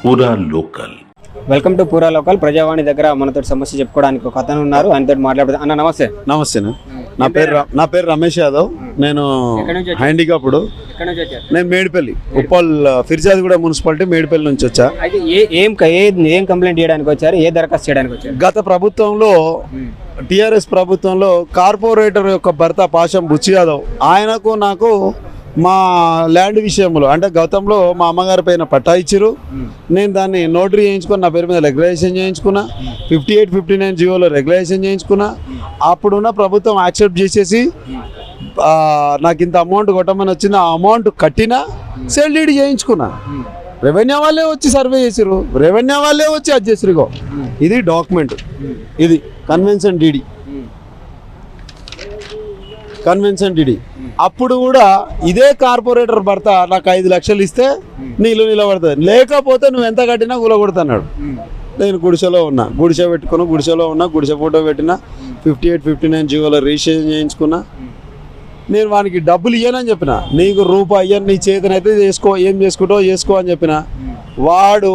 పూరా local. Welcome to పూరా local. ప్రజావాణి దగ్గర మనతో సమస్య చెప్పుకోవడానికి ఒక అతను ఉన్నారు, ఆయనతో మాట్లాడదాం. అన్న నమస్తే. నమస్తే. నా పేరు రమేష్ యాదవ్. నేను హ్యాండిక్యాప్డ్. నేను మేడిపల్లి ఉప్పల్ ఫిర్జాద్ కూడా మున్సిపాలిటీ మేడిపల్లి నుంచి వచ్చా. అయితే ఏం కంప్లైంట్ చేయడానికి వచ్చారు, ఏ దరఖాస్తు చేయడానికి వచ్చారు? గత ప్రభుత్వంలో టిఆర్ఎస్ ప్రభుత్వంలో కార్పొరేటర్ యొక్క భర్త పాషం బుచ్చి యాదవ్ ఆయనకు నాకు మా ల్యాండ్ విషయంలో అంటే గతంలో మా అమ్మగారి పైన పట్టా ఇచ్చిరు. నేను దాన్ని నోటరీ చేయించుకుని నా పేరు మీద రెగ్యులేషన్ చేయించుకున్నా. 58, 59 జీవోలో రెగ్యులేషన్ చేయించుకున్నా. అప్పుడున్న ప్రభుత్వం యాక్సెప్ట్ చేసేసి నాకు ఇంత అమౌంట్ కొట్టమని వచ్చింది. ఆ అమౌంట్ కట్టినా సేల్ డీడ్ చేయించుకున్నా. రెవెన్యూ వాళ్ళే వచ్చి సర్వే చేసిరు, రెవెన్యూ వాళ్ళే వచ్చి అది చేసిరుగో ఇది డాక్యుమెంట్, ఇది కన్వెన్షన్ డీడీ. అప్పుడు కూడా ఇదే కార్పొరేటర్ భర్త నాకు 5 లక్షలు ఇస్తే నీళ్ళు నిలబడుతుంది, లేకపోతే నువ్వు ఎంత కట్టినా కూలగొడుతున్నాడు. నేను గుడిసెలో ఉన్నా, గుడిసె ఫోటో పెట్టిన. 58, 59 జీవోలో రిజిస్ట్రేషన్ చేయించుకున్నా. నేను వానికి డబ్బులు ఇయ్యనని చెప్పిన, నీకు రూపాయి ఇయ్యను, నీ చేతనైతే చేసుకో, ఏం చేసుకుంటావో చేసుకో అని చెప్పిన. వాడు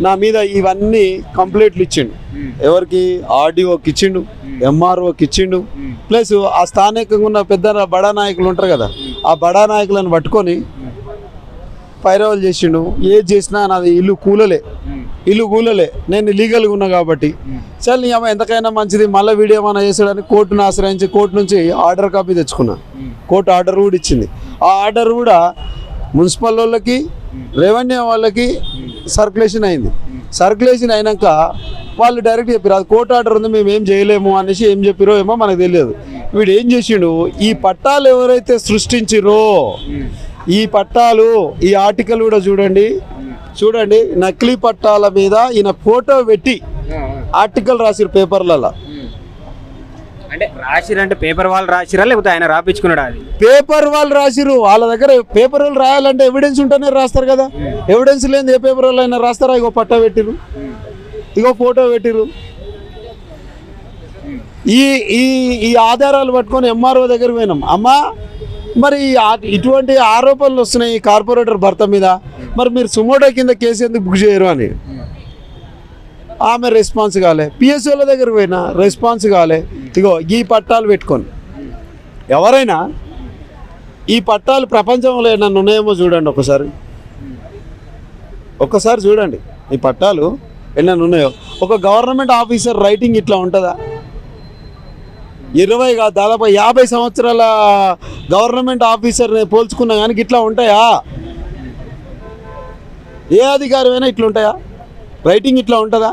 నా మీద ఇవన్నీ కంప్లైంట్లు ఇచ్చిండు. ఎవరికి? ఆర్డీఓకి ఇచ్చిండు, ఎంఆర్ఓకి ఇచ్చిండు. ప్లస్ ఆ స్థానికంగా ఉన్న పెద్ద బడా నాయకులు ఉంటారు కదా, ఆ బడా నాయకులను పట్టుకొని పైరవలు చేసిండు. ఏది చేసినా నాది ఇల్లు కూలలే. నేను లీగల్గా ఉన్నా కాబట్టి సరే నీ అమ్మ ఎంతకైనా మంచిది, మళ్ళీ వీడియో ఏమైనా చేసాడని కోర్టును ఆశ్రయించి కోర్టు నుంచి ఆర్డర్ కాపీ తెచ్చుకున్నా. కోర్టు ఆర్డర్ కూడా ఇచ్చింది. ఆ ఆర్డర్ కూడా మున్సిపల్ వాళ్ళకి రెవెన్యూ వాళ్ళకి సర్క్యులేషన్ అయింది. సర్క్యులేషన్ అయినాక వాళ్ళు డైరెక్ట్ చెప్పారు అది కోర్టు ఆర్డర్ ఉంది, మేము ఏం చేయలేము అనేసి ఏం చెప్పారో ఏమో మనకు తెలియదు. వీడు ఏం చేసిండు, ఈ పట్టాలు ఎవరైతే సృష్టించిరో ఈ పట్టాలు, ఈ ఆర్టికల్ కూడా చూడండి, నకిలీ పట్టాల మీద ఈయన ఫోటో పెట్టి ఆర్టికల్ రాసిరు పేపర్లలో. అంటే రాసిరంటే పేపర్ వాళ్ళు రాసిరా లేకపోతే ఆయన రాపించుకున్నాడు? అది పేపర్ వాళ్ళు రాసిరు. వాళ్ళ దగ్గర పేపర్ వాళ్ళు రాయాలంటే ఎవిడెన్స్ ఉంటేనే రాస్తారు కదా. ఎవిడెన్స్ లేని ఏ పేపర్ వాళ్ళు అయినా రాస్తారా? ఇగో పట్టా పెట్టిరు, ఇగో ఫోటో పెట్టిరు. ఈ ఆధారాలు పట్టుకొని ఎంఆర్ఓ దగ్గర పోయినాం. అమ్మా మరి ఇటువంటి ఆరోపణలు వస్తున్నాయి ఈ కార్పొరేటర్ భర్త మీద, మరి మీరు సుమోటో కింద కేసు ఎందుకు బుక్ చేయరు అని. ఆమె రెస్పాన్స్ కాలే. పిఎస్ఓల దగ్గర పోయినా రెస్పాన్స్ కాలే. ఇగో ఈ పట్టాలు పెట్టుకొని ఎవరైనా ఈ పట్టాలు ప్రపంచంలో ఏమన్నా ఉన్నాయేమో చూడండి, ఒక్కసారి చూడండి ఈ పట్టాలు ఎన్నెన్ని ఉన్నాయో. ఒక గవర్నమెంట్ ఆఫీసర్ రైటింగ్ ఇట్లా ఉంటుందా? 20 కాదు దాదాపు 50 సంవత్సరాల గవర్నమెంట్ ఆఫీసర్ని పోల్చుకున్నా కానీ ఇట్లా ఉంటాయా? ఏ అధికారమైనా ఇట్లా ఉంటాయా? రైటింగ్ ఇట్లా ఉంటుందా?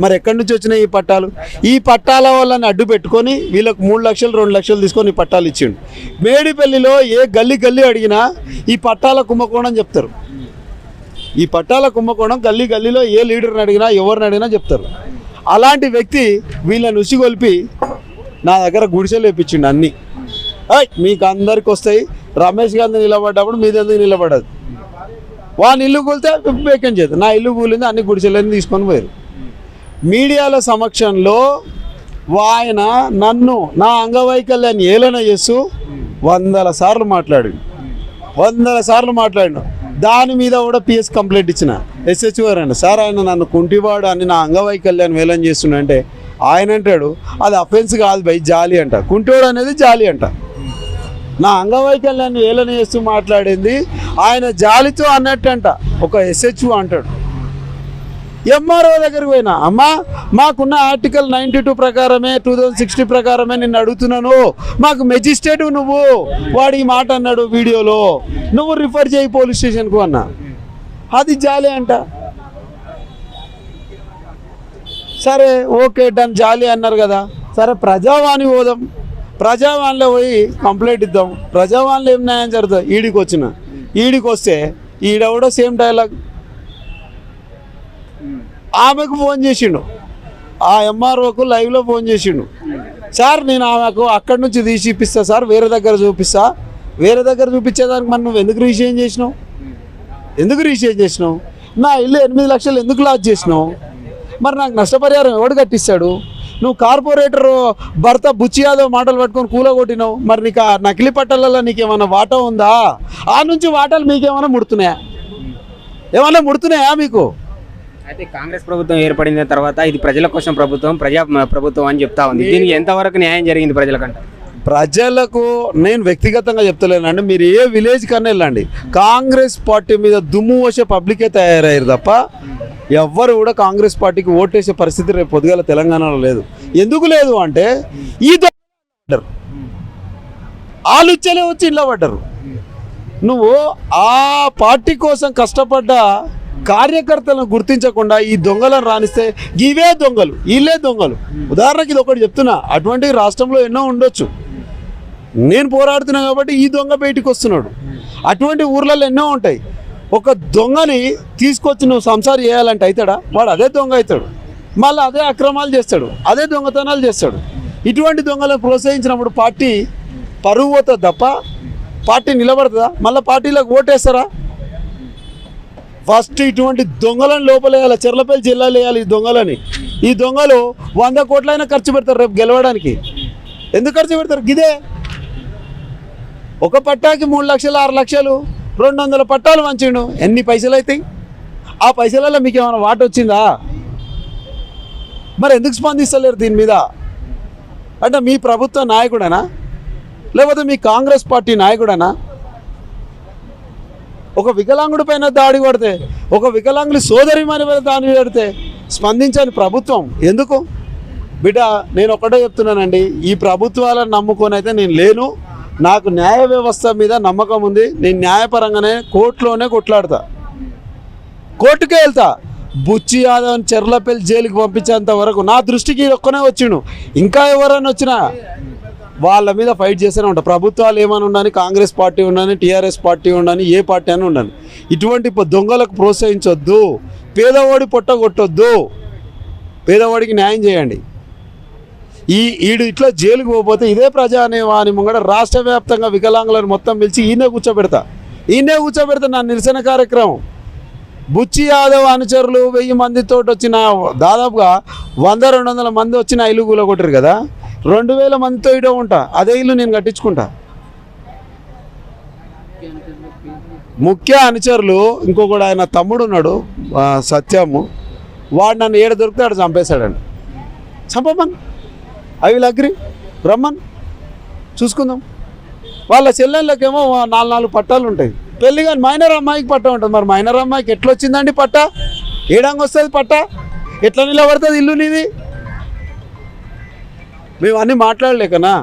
మరి ఎక్కడి నుంచి వచ్చినాయి ఈ పట్టాలు? ఈ పట్టాల వాళ్ళని అడ్డు పెట్టుకొని వీళ్ళకు 3 లక్షలు 2 లక్షలు తీసుకొని ఈ పట్టాలు ఇచ్చిండు. మేడిపల్లిలో ఏ గల్లీ అడిగినా ఈ పట్టాల కుంభకోణం చెప్తారు. ఈ పట్టాల కుంభకోణం గల్లీలో ఏ లీడర్ని అడిగినా ఎవరిని అడిగినా చెప్తారు. అలాంటి వ్యక్తి వీళ్ళని ఉసిగొల్పి నా దగ్గర గుడిసెలు వేయించిండు. అన్నీ మీకు అందరికి వస్తాయి, రమేష్ గాంధీ నిలబడ్డప్పుడు మీద ఎందుకు నిలబడదు? వాని ఇల్లు కూలితే వేకెంట్ చేయదు. నా ఇల్లు కూలింది, అన్ని గుడిసెలన్నీ తీసుకొని పోయారు. మీడియాల సమక్షంలో ఆయన నన్ను నా అంగవైకల్యాన్ని ఏలన చేస్తూ 100 సార్లు మాట్లాడాడు. దాని మీద కూడా పిఎస్ కంప్లైంట్ ఇచ్చిన. ఎస్హెచ్ఓ గారు సార్ ఆయన నన్ను కుంటివాడు అని నా అంగవైకల్యాన్ని వేలం చేస్తుండే. ఆయన అంటాడు అది అఫెన్స్ కాదు బై, జాలి అంట. కుంటివాడు అనేది జాలి అంట. నా అంగవైకల్యాన్ని ఏలన చేస్తూ మాట్లాడింది ఆయన జాలితో అన్నట్టంట. ఒక ఎస్హెచ్ఓ అంటాడు. ఎంఆర్ఓ దగ్గరికి పోయినా, అమ్మా మాకున్న ఆర్టికల్ 92 ప్రకారమే 2060 ప్రకారమే నిన్ను అడుగుతున్నాను, మాకు మెజిస్ట్రేటివ్ నువ్వు, వాడు ఈ మాట అన్నాడు వీడియోలో, నువ్వు రిఫర్ చేయి పోలీస్ స్టేషన్కు అన్నా. అది జాలి అంట. సరే ఓకే డన్, జాలి అన్నారు కదా, సరే ప్రజావాణి పోదాం, ప్రజావాణిలో పోయి కంప్లైంట్ ఇద్దాం. ప్రజావాణిలో ఏం న్యాయం జరుగుతుంది? ఈడికి వస్తే ఈడ కూడా సేమ్ డైలాగ్. ఆమెకు ఫోన్ చేసిండు, ఆ ఎంఆర్ఓకు లైవ్లో ఫోన్ చేసిండు. సార్ నేను ఆమెకు అక్కడి నుంచి తీసి ఇప్పిస్తా సార్, వేరే దగ్గర చూపించేదానికి మరి నువ్వు ఎందుకు రిజిస్ట్రేషన్ చేసినావు? నా ఇల్లు 8 లక్షలు ఎందుకు లాస్ చేసినావు? మరి నాకు నష్టపరిహారం ఎవడు కట్టిస్తాడు? నువ్వు కార్పొరేటర్ భర్త బుచ్చి యాదవ్ మాటలు పట్టుకొని కూలగొట్టినావు. మరి నీకు ఆ నకిలీ పట్టాలలో నీకేమైనా వాటా ఉందా? ఆ నుంచి వాటాలు మీకేమైనా ముడుతున్నాయా? ఏమన్నా ముడుతున్నాయా మీకు? అయితే కాంగ్రెస్ ప్రభుత్వం ఏర్పడిన తర్వాత ఇది ప్రజల కోసం ప్రభుత్వం, ప్రజా ప్రభుత్వం అని చెప్తా ఉంది. దీనికి ఎంతవరకు న్యాయం జరిగింది ప్రజలకంటే? ప్రజలకు నేను వ్యక్తిగతంగా చెప్తలేనండి, మీరు ఏ విలేజ్ కన్నా వెళ్ళండి, కాంగ్రెస్ పార్టీ మీద దుమ్ము వచ్చే పబ్లికే తయారయ్యారు తప్ప ఎవ్వరు కూడా కాంగ్రెస్ పార్టీకి ఓటేసే పరిస్థితి రేపు పొద్దుగాల తెలంగాణలో లేదు. ఎందుకు లేదు అంటే ఈ పడ్డారు, ఆలుచ్చలే వచ్చి ఇంట్లో పడ్డారు. నువ్వు ఆ పార్టీ కోసం కష్టపడ్డ కార్యకర్తలను గుర్తించకుండా ఈ దొంగలను రాణిస్తే ఇవే దొంగలు, వీళ్ళే దొంగలు. ఉదాహరణకి ఇది ఒకటి చెప్తున్నా, అటువంటి రాష్ట్రంలో ఎన్నో ఉండొచ్చు, నేను పోరాడుతున్నా కాబట్టి ఈ దొంగ బయటికి వస్తున్నాడు. అటువంటి ఊర్లలో ఎన్నో ఉంటాయి. ఒక దొంగని తీసుకొచ్చి నువ్వు సంసారం చేయాలంటే అవుతాడా? వాడు అదే దొంగ అవుతాడు, మళ్ళీ అదే అక్రమాలు చేస్తాడు, అదే దొంగతనాలు చేస్తాడు. ఇటువంటి దొంగలను ప్రోత్సహించినప్పుడు పార్టీ పరువు పోతుంది తప్ప పార్టీ నిలబడుతుందా? మళ్ళీ పార్టీలకు ఓటేస్తారా? ఫస్ట్ ఇటువంటి దొంగలను లోపలేయాలి, చెర్లపల్లి జిల్లాలో వేయాలి. ఈ దొంగలు 100 కోట్లైనా ఖర్చు పెడతారు రేపు గెలవడానికి. ఎందుకు ఖర్చు పెడతారు? గిదే ఒక పట్టాకి 3 లక్షలు 6 లక్షలు 200 పట్టాలు వంచిండు, ఎన్ని పైసలు అవుతాయి? ఆ పైసలలో మీకు ఏమైనా వాట వచ్చిందా? మరి ఎందుకు స్పందిస్తలేరు దీని మీద? అంటే మీ ప్రభుత్వ నాయకుడనా లేకపోతే మీ కాంగ్రెస్ పార్టీ నాయకుడనా? ఒక వికలాంగుడి పైన దాడి పడితే, ఒక వికలాంగుడి సోదరిమణి పైన దాడి పడితే స్పందించని ప్రభుత్వం ఎందుకు? బిడ్డ నేను ఒకటే చెప్తున్నానండి, ఈ ప్రభుత్వాలను నమ్ముకొని అయితే నేను లేను. నాకు న్యాయ వ్యవస్థ మీద నమ్మకం ఉంది. నేను న్యాయపరంగానే కోర్టులోనే కొట్లాడతా, కోర్టుకే వెళ్తా. బుచ్చి యాదవ్ చెర్లపల్లి జైలుకి పంపించేంత వరకు నా దృష్టికి ఒక్కనే వచ్చిండు. ఇంకా ఎవరైనా వచ్చినా వాళ్ళ మీద ఫైట్ చేస్తూనే ఉంటా. ప్రభుత్వాలు ఏమైనా ఉండని, కాంగ్రెస్ పార్టీ ఉండని, టీఆర్ఎస్ పార్టీ ఉండని, ఏ పార్టీ అని ఉండని, ఇటువంటి దొంగలకు ప్రోత్సహించొద్దు. పేదవాడి పొట్ట కొట్టొద్దు, పేదవాడికి న్యాయం చేయండి. ఈడు ఇట్లా జైలుకు పోతే ఇదే ప్రజావాణి ముంగడ రాష్ట్ర వ్యాప్తంగా వికలాంగులను మొత్తం పిలిచి ఈయనే కూర్చోబెడతా నా నిరసన కార్యక్రమం. బుచ్చి యాదవ్ అనుచరులు 1000 మందితో వచ్చిన, దాదాపుగా 100-200 మంది వచ్చిన ఇల్లు కూలగొట్టరు కదా, 2000 మందితో ఇటో ఉంటా, అదే ఇల్లు నేను కట్టించుకుంటా. ముఖ్య అనుచరులు ఇంకొకడు ఆయన తమ్ముడు ఉన్నాడు సత్యము, వాడు నన్ను ఏడ దొరికితే ఆడు చంపేశాడండి. చంపమని ఐ విల్ అగ్రీ, రమ్మన్ చూసుకుందాం. వాళ్ళ చెల్లెళ్ళకేమో 4 పట్టాలు ఉంటాయి, పెళ్ళి కానీ మైనర్ అమ్మాయికి పట్టా ఉంటుంది. మరి మైనర్ అమ్మాయికి ఎట్లా వచ్చిందండి పట్టా? ఏడంగా వస్తుంది పట్టా? ఎట్లా నిలబడుతుంది ఇల్లు నీది? మేము అన్నీ మాట్లాడలేకనా?